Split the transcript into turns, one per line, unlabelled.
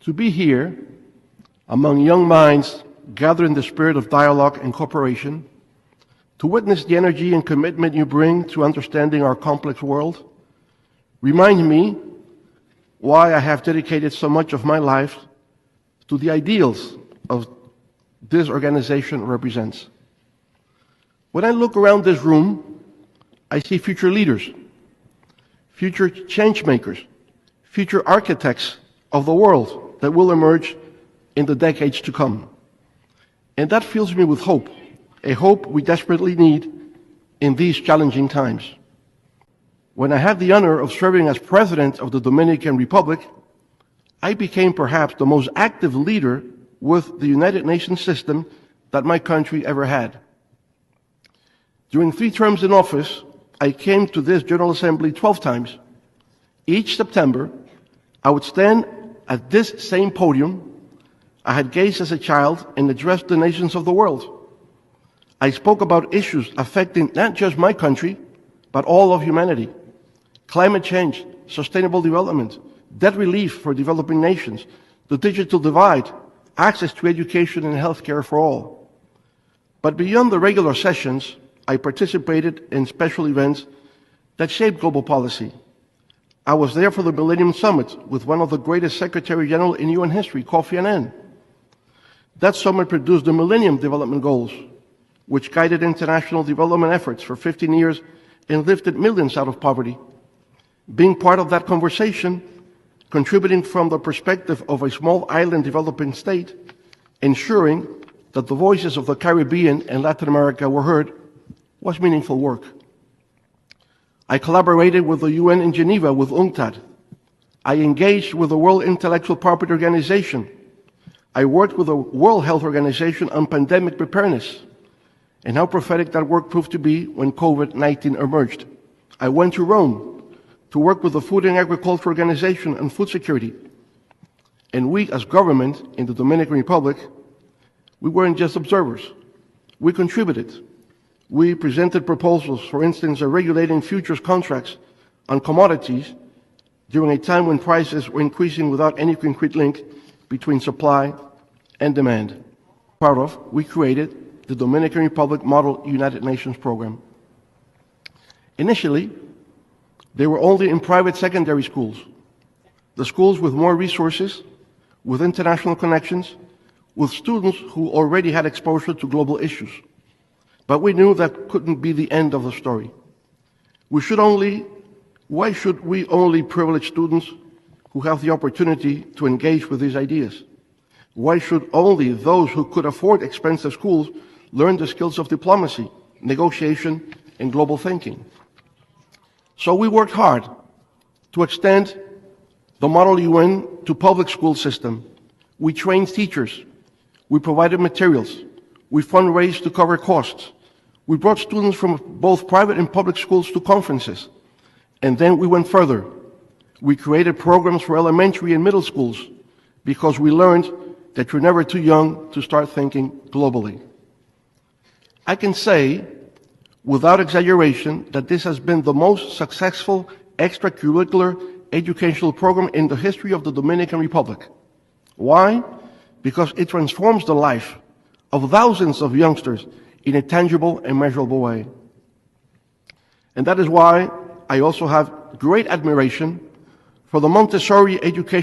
To be here among young minds gathered in the spirit of dialogue and cooperation, to witness the energy and commitment you bring to understanding our complex world, remind me why I have dedicated so much of my life to the ideals of this organization represents. When I look around this room, I see future leaders, future change makers, future architects of the world that will emerge in the decades to come. And that fills me with hope, a hope we desperately need in these challenging times. When I had the honor of serving as president of the Dominican Republic, I became perhaps the most active leader with the United Nations system that my country ever had. During 3 terms in office, I came to this General Assembly 12 times. Each September, I would stand at this same podium I had gazed as a child and addressed the nations of the world. I spoke about issues affecting not just my country, but all of humanity. Climate change, sustainable development, debt relief for developing nations, the digital divide, access to education and healthcare for all. But beyond the regular sessions, I participated in special events that shaped global policy. I was there for the Millennium Summit with one of the greatest Secretary General in UN history, Kofi Annan. That summit produced the Millennium Development Goals, which guided international development efforts for 15 years and lifted millions out of poverty. Being part of that conversation, contributing from the perspective of a small island developing state, ensuring that the voices of the Caribbean and Latin America were heard, was meaningful work. I collaborated with the UN in Geneva with UNCTAD. I engaged with the World Intellectual Property Organization. I worked with the World Health Organization on pandemic preparedness, and how prophetic that work proved to be when COVID-19 emerged. I went to Rome to work with the Food and Agriculture Organization on food security. And we, as government in the Dominican Republic, we weren't just observers. We contributed. We presented proposals, for instance, of regulating futures contracts on commodities during a time when prices were increasing without any concrete link between supply and demand. Part of, we created the Dominican Republic Model United Nations Program. Initially, they were only in private secondary schools, the schools with more resources, with international connections, with students who already had exposure to global issues. But we knew that couldn't be the end of the story. Why should we only privilege students who have the opportunity to engage with these ideas? Why should only those who could afford expensive schools learn the skills of diplomacy, negotiation, and global thinking? So we worked hard to extend the Model UN to public school system. We trained teachers. We provided materials. We fundraised to cover costs. We brought students from both private and public schools to conferences. And then we went further. We created programs for elementary and middle schools because we learned that you're never too young to start thinking globally. I can say, without exaggeration, that this has been the most successful extracurricular educational program in the history of the Dominican Republic. Why? Because it transforms the life of thousands of youngsters in a tangible and measurable way. And that is why I also have great admiration for the Montessori education